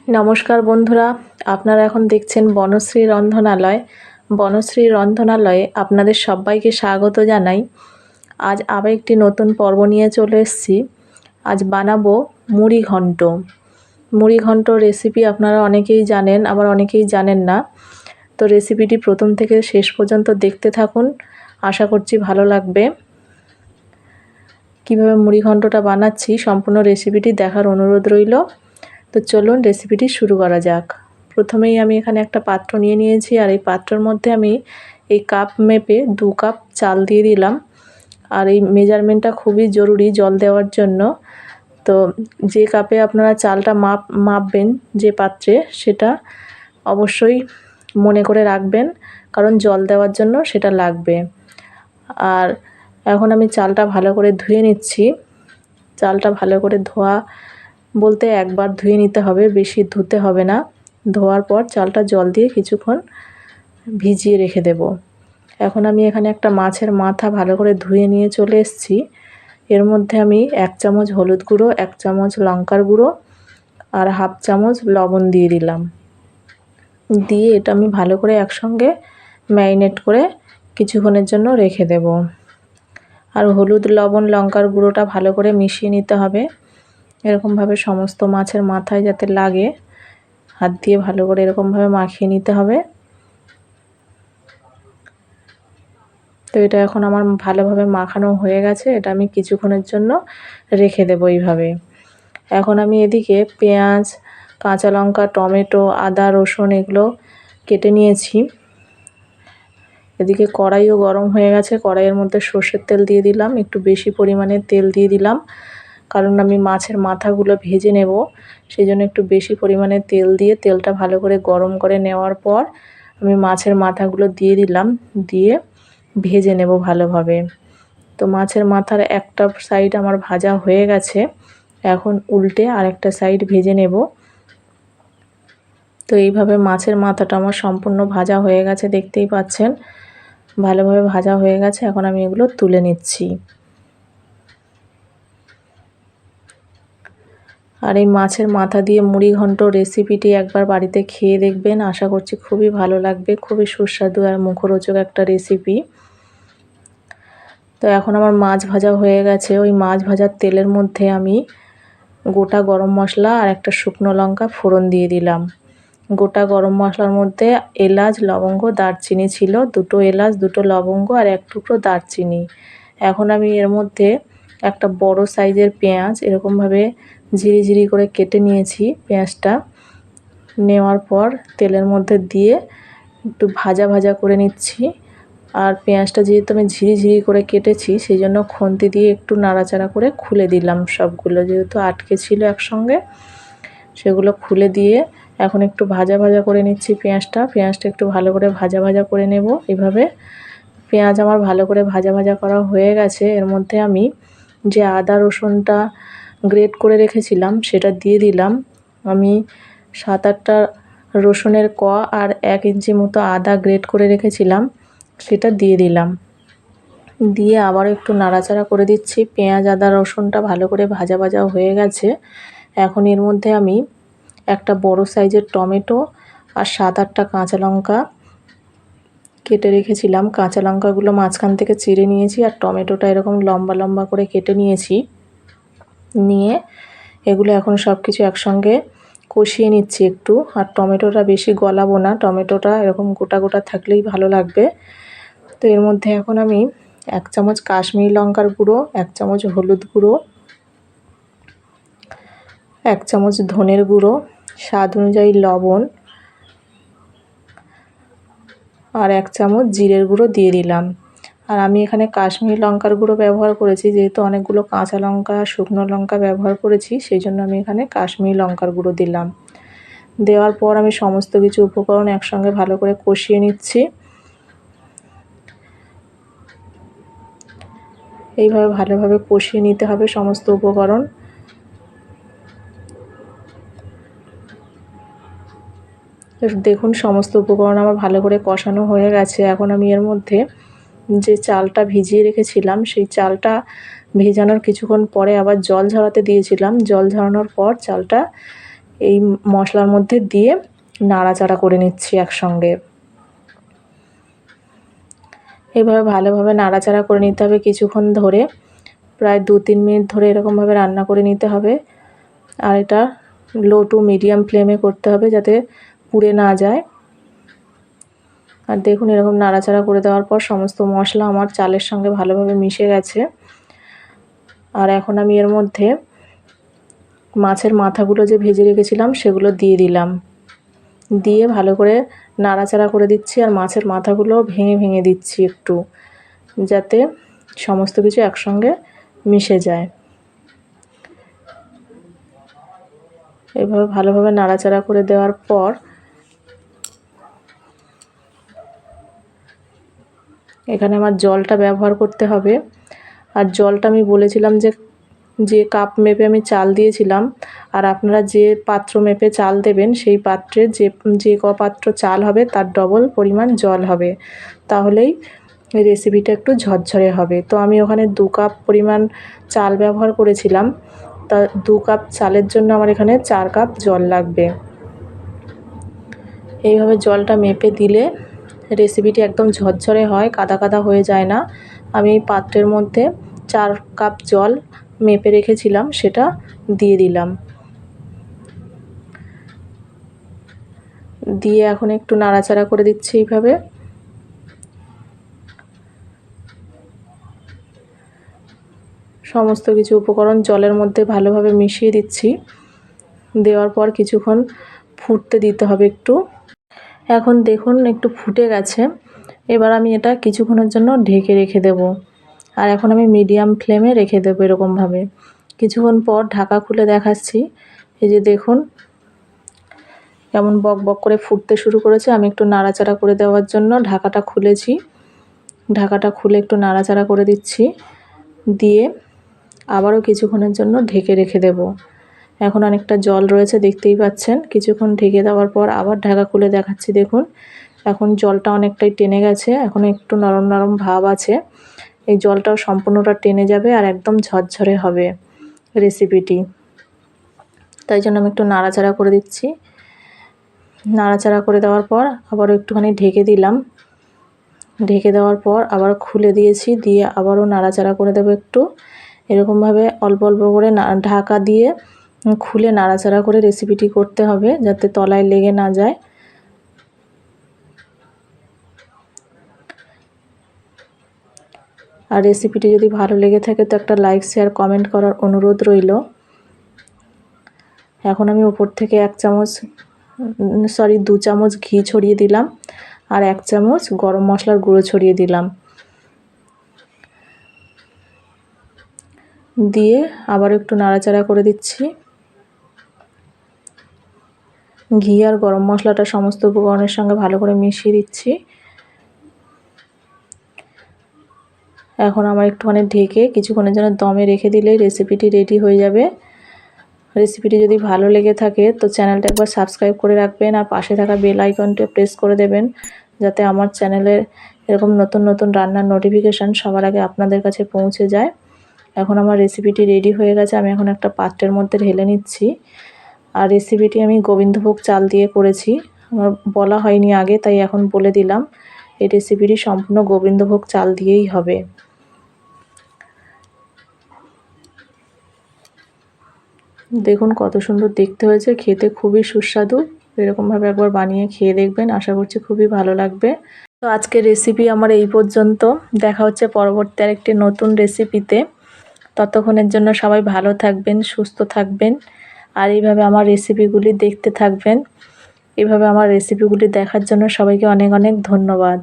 নমস্কার বন্ধুরা, আপনারা এখন দেখছেন বনশ্রী রন্ধনালয়। বনশ্রী রন্ধনালয়ে আপনাদের সবাইকে স্বাগত জানাই। আজ আবার একটি নতুন পর্ব নিয়ে চলে এসেছি। আজ বানাবো মুড়ি ঘন্ট। মুড়ি ঘন্ট রেসিপি আপনারা অনেকেই জানেন, আবার অনেকেই জানেন না। তো রেসিপিটি প্রথম থেকে শেষ পর্যন্ত দেখতে থাকুন, আশা করছি ভালো লাগবে। কিভাবে মুড়ি ঘন্টটা বানাচ্ছি সম্পূর্ণ রেসিপিটি দেখার অনুরোধ রইল। তো চলুন রেসিপিটি শুরু করা যাক। প্রথমেই আমি এখানে একটা পাত্র নিয়ে নিয়েছি, আর এই পাত্রের মধ্যে আমি এই কাপ মেপে 2 কাপ চাল দিয়ে দিলাম। আর এই মেজারমেন্টটা খুবই জরুরি জল দেওয়ার জন্য। তো যে কাপে আপনারা চালটা মাপবেন যে পাত্রে, সেটা অবশ্যই মনে করে রাখবেন, কারণ জল দেওয়ার জন্য সেটা লাগবে। আর এখন আমি চালটা ভালো করে ধুয়ে নিচ্ছি। চালটা ভালো করে ধোয়া বলতে একবার ধুয়ে নিতে হবে, বেশি ধুতে হবে না। ধোয়ার পর চালটা জল দিয়ে কিছুক্ষণ ভিজিয়ে রেখে দেব। এখন আমি এখানে একটা মাছের মাথা ভালো করে ধুয়ে নিয়ে চলে এসেছি। এর মধ্যে আমি 1 চামচ হলুদ গুঁড়ো, 1 চামচ লঙ্কার গুঁড়ো আর 1/2 চামচ লবণ দিয়ে দিলাম। দিয়ে এটা আমি ভালো করে একসঙ্গে ম্যারিনেট করে কিছুক্ষণের জন্য রেখে দেব। আর হলুদ, লবণ, লঙ্কার গুঁড়োটা ভালো করে মিশিয়ে নিতে হবে। এরকমভাবে সমস্ত মাছের মাথায় যাতে লাগে, হাত দিয়ে ভালো করে এরকমভাবে মাখিয়ে নিতে হবে। তো এটা এখন আমার ভালোভাবে মাখানো হয়ে গেছে। এটা আমি কিছুক্ষণের জন্য রেখে দেব এইভাবে। এখন আমি এদিকে পেঁয়াজ, কাঁচা লঙ্কা, টমেটো, আদা, রসুন এগুলো কেটে নিয়েছি। এদিকে কড়াইও গরম হয়ে গেছে। কড়াইয়ের মধ্যে সর্ষের তেল দিয়ে দিলাম, একটু বেশি পরিমাণে তেল দিয়ে দিলাম, কারণ আমি মাছের মাথাগুলো ভেজে নেব। সেই জন্য একটু বেশি পরিমাণে তেল দিয়ে তেলটা ভালো করে গরম করে নেওয়ার পর আমি মাছের মাথাগুলো দিয়ে দিলাম, দিয়ে ভেজে নেব ভালোভাবে। তো মাছের মাথার একটা সাইড আমার ভাজা হয়ে গেছে, এখন উল্টে আরেকটা সাইড ভেজে নেব। তো এইভাবে মাছের মাথাটা আমার সম্পূর্ণ ভাজা হয়ে গেছে, দেখতেই পাচ্ছেন ভালোভাবে ভাজা হয়ে গেছে। এখন আমি এগুলো তুলে নিচ্ছি। আর এই মাছের মাথা দিয়ে মুড়ি ঘন্ট রেসিপিটি একবার বাড়িতে খেয়ে দেখবেন, আশা করছি খুবই ভালো লাগবে। খুবই সুস্বাদু আর মুখরোচক একটা রেসিপি। তো এখন আমার মাছ ভাজা হয়ে গেছে। ওই মাছ ভাজার তেলের মধ্যে আমি গোটা গরম মশলা আর একটা শুকনো লঙ্কা ফোড়ন দিয়ে দিলাম। গোটা গরম মশলার মধ্যে এলাচ, লবঙ্গ, দারচিনি ছিল, 2টো এলাচ, 2টো লবঙ্গ আর 1 টুকরো দারচিনি। এখন আমি এর মধ্যে একটা বড় সাইজের পেঁয়াজ এরকমভাবে ঝিরি করে কেটে নিয়েছি। পেঁয়াজটা নেওয়ার পর তেলের মধ্যে দিয়ে একটু ভাজা করে নিচ্ছি। আর পেঁয়াজটা যেহেতু আমি ঝিরি করে কেটেছি, সেই জন্য খুন্তি দিয়ে একটু নাড়াচাড়া করে খুলে দিলাম সবগুলো, যেহেতু আটকে ছিল একসঙ্গে। সেগুলো খুলে দিয়ে এখন একটু ভাজা করে নিচ্ছি পেঁয়াজটা একটু ভালো করে ভাজা করে নেব। এভাবে পেঁয়াজ আমার ভালো করে ভাজা করা হয়ে গেছে। এর মধ্যে আমি যে আদা রসুনটা গ্রেট করে রেখেছিলাম সেটা দিয়ে দিলাম। আমি 7-8টা রসুনের কোয়া আর 1 ইঞ্চি মতো আদা গ্রেট করে রেখেছিলাম, সেটা দিয়ে দিলাম। দিয়ে আবার একটু নাড়াচাড়া করে দিচ্ছি। পেঁয়াজ, আদা, রসুনটা ভালো করে ভাজা হয়ে গেছে। এখন এর মধ্যে আমি একটা বড় সাইজের টমেটো আর 7-8টা কাঁচা লঙ্কা কেটে রেখেছিলাম। কাঁচা লঙ্কাগুলো মাঝখান থেকে চিড়ে নিয়েছি, আর টমেটোটা এরকম লম্বা করে কেটে নিয়েছি। নিয়ে এগুলো এখন সব কিছু একসঙ্গে কষিয়ে নিচ্ছি একটু। আর টমেটোটা বেশি গলাবো না, টমেটোটা এরকম গোটা থাকলেই ভালো লাগবে। তো এর মধ্যে এখন আমি 1 চামচ কাশ্মীরি লঙ্কার গুঁড়ো, 1 চামচ হলুদ গুঁড়ো, 1 চামচ ধনের গুঁড়ো, স্বাদ অনুযায়ী লবণ আর 1 চামচ জিরের গুঁড়ো দিয়ে দিলাম। আর আমি এখানে কাশ্মীরি লঙ্কার গুঁড়ো ব্যবহার করেছি, যেহেতু অনেকগুলো কাঁচা লঙ্কা, শুকনো লঙ্কা ব্যবহার করেছি, সেই জন্য আমি এখানে কাশ্মীরি লঙ্কার গুঁড়ো দিলাম। দেওয়ার পর আমি সমস্ত কিছু উপকরণ একসঙ্গে ভালো করে কষিয়ে নিচ্ছি। এইভাবে ভালোভাবে কষিয়ে নিতে হবে সমস্ত উপকরণ। দেখুন সমস্ত উপকরণ আমার ভালো করে কষানো হয়ে গেছে। এখন আমি এর মধ্যে যে চালটা ভিজিয়ে রেখেছিলাম, সেই চালটা ভেজানোর কিছুক্ষণ পরে আবার জল ঝরাতে দিয়েছিলাম। জল ঝরানোর পর চালটা এই মশলার মধ্যে দিয়ে নাড়াচাড়া করে নিচ্ছি একসঙ্গে। এভাবে ভালোভাবে নাড়াচাড়া করে নিতে হবে কিছুক্ষণ ধরে, প্রায় 2-3 মিনিট ধরে এরকমভাবে রান্না করে নিতে হবে। আর এটা লো টু মিডিয়াম ফ্লেমে করতে হবে যাতে পুড়ে না যায়। আর দেখুন এরকম নাড়াচাড়া করে দেওয়ার পর সমস্ত মশলা আমার চালের সঙ্গে ভালোভাবে মিশে গেছে। আর এখন আমি এর মধ্যে মাছের মাথাগুলো যে ভেজে রেখেছিলাম সেগুলো দিয়ে দিলাম, দিয়ে ভালো করে নাড়াচাড়া করে দিচ্ছি। আর মাছের মাথাগুলো ভেঙে ভেঙে দিচ্ছি একটু, যাতে সমস্ত কিছু একসঙ্গে মিশে যায়। এভাবে ভালোভাবে নাড়াচাড়া করে দেওয়ার পর এখানে আমার জলটা ব্যবহার করতে হবে। আর জলটা আমি বলেছিলাম যে কাপ মেপে আমি চাল দিয়েছিলাম, আর আপনারা যে পাত্র মেপে চাল দেবেন সেই পাত্রে যে পাত্র চাল হবে তার ডবল পরিমাণ জল হবে, তাহলেই রেসিপিটা একটু ঝরঝরে হবে। তো আমি ওখানে 2 কাপ পরিমাণ চাল ব্যবহার করেছিলাম, তা 2 কাপ চালের জন্য আমার এখানে 4 কাপ জল লাগবে। এইভাবে জলটা মেপে দিলে রেসিপিটি একদম ঝরঝরে হয়, কাদা কাদা হয়ে যায় না। আমি এই পাত্রের মধ্যে 4 কাপ জল মেপে রেখেছিলাম সেটা দিয়ে দিলাম, দিয়ে এখন একটু নাড়াচাড়া করে দিচ্ছি। এইভাবে সমস্ত কিছু উপকরণ জলের মধ্যে ভালোভাবে মিশিয়ে দিচ্ছি। দেওয়ার পর কিছুক্ষণ ফুটতে দিতে হবে একটু। এখন দেখুন একটু ফুটে গেছে। এবার আমি এটা কিছুক্ষণের জন্য ঢেকে রেখে দেব। আর এখন আমি মিডিয়াম ফ্লেমে রেখে দেবো এরকমভাবে। কিছুক্ষণ পর ঢাকা খুলে দেখাচ্ছি। এই যে দেখুন কেমন বক বক করে ফুটতে শুরু করেছে। আমি একটু নাড়াচাড়া করে দেওয়ার জন্য ঢাকাটা খুলেছি। ঢাকাটা খুলে একটু নাড়াচাড়া করে দিচ্ছি, দিয়ে আবারও কিছুক্ষণের জন্য ঢেকে রেখে দেব। এখন অনেকটা জল রয়েছে দেখতেই পাচ্ছেন। কিছুক্ষণ ঢেকে দেওয়ার পর আবার ঢাকা খুলে দেখাচ্ছি। দেখুন এখন জলটা অনেকটাই টেনে গেছে, এখন একটু নরম নরম ভাব আছে। এই জলটাও সম্পূর্ণটা টেনে যাবে আর একদম ঝরঝরে হবে রেসিপিটি। তাই জন্য আমি একটু নাড়াচাড়া করে দিচ্ছি। নাড়াচাড়া করে দেওয়ার পর আবারও একটুখানি ঢেকে দিলাম। ঢেকে দেওয়ার পর আবার খুলে দিয়েছি, দিয়ে আবারও নাড়াচাড়া করে দেবো একটু। এরকমভাবে অল্প অল্প করে ঢাকা দিয়ে খুলে নাড়াচাড়া করে রেসিপিটি করতে হবে যাতে তলায় লেগে না যায়। আর রেসিপিটি যদি ভালো লেগে থাকে তো একটা লাইক শেয়ার কমেন্ট করার অনুরোধ রইল। এখন আমি উপর থেকে 2 চামচ ঘি ছড়িয়ে দিলাম আর 1 চামচ গরম মশলার গুঁড়ো ছড়িয়ে দিলাম, দিয়ে আবার একটু নাড়াচাড়া করে দিচ্ছি। ঘি আর গরম মশলাটা সমস্ত উপকরণের সঙ্গে ভালো করে মিশিয়ে দিচ্ছি। এখন আমার একটুখানি ঢেকে কিছুক্ষণের জন্য দমে রেখে দিলেই রেসিপিটি রেডি হয়ে যাবে। রেসিপিটি যদি ভালো লেগে থাকে তো চ্যানেলটা একবার সাবস্ক্রাইব করে রাখবেন আর পাশে থাকা বেল আইকনটা প্রেস করে দেবেন, যাতে আমার চ্যানেলের এরকম নতুন নতুন রান্নার নোটিফিকেশান সবার আগে আপনাদের কাছে পৌঁছে যায়। এখন আমার রেসিপিটি রেডি হয়ে গেছে। আমি এখন একটা পাত্রের মধ্যে ঢেলে নিচ্ছি। আর রেসিপিটি আমি গোবিন্দভোগ চাল দিয়ে করেছি, আমার বলা হয়নি আগে তাই এখন বলে দিলাম। এই রেসিপিটি সম্পূর্ণ গোবিন্দভোগ চাল দিয়েই হবে। দেখুন কত সুন্দর দেখতে হয়েছে, খেতে খুবই সুস্বাদু। এরকমভাবে একবার বানিয়ে খেয়ে দেখবেন, আশা করছি খুবই ভালো লাগবে। তো আজকের রেসিপি আমার এই পর্যন্ত। দেখা হচ্ছে পরবর্তী আরেকটি নতুন রেসিপিতে। ততক্ষণের জন্য সবাই ভালো থাকবেন, সুস্থ থাকবেন আর এইভাবে আমার রেসিপিগুলি দেখতে থাকবেন। এইভাবে আমার রেসিপিগুলি দেখার জন্য সবাইকে অনেক অনেক ধন্যবাদ।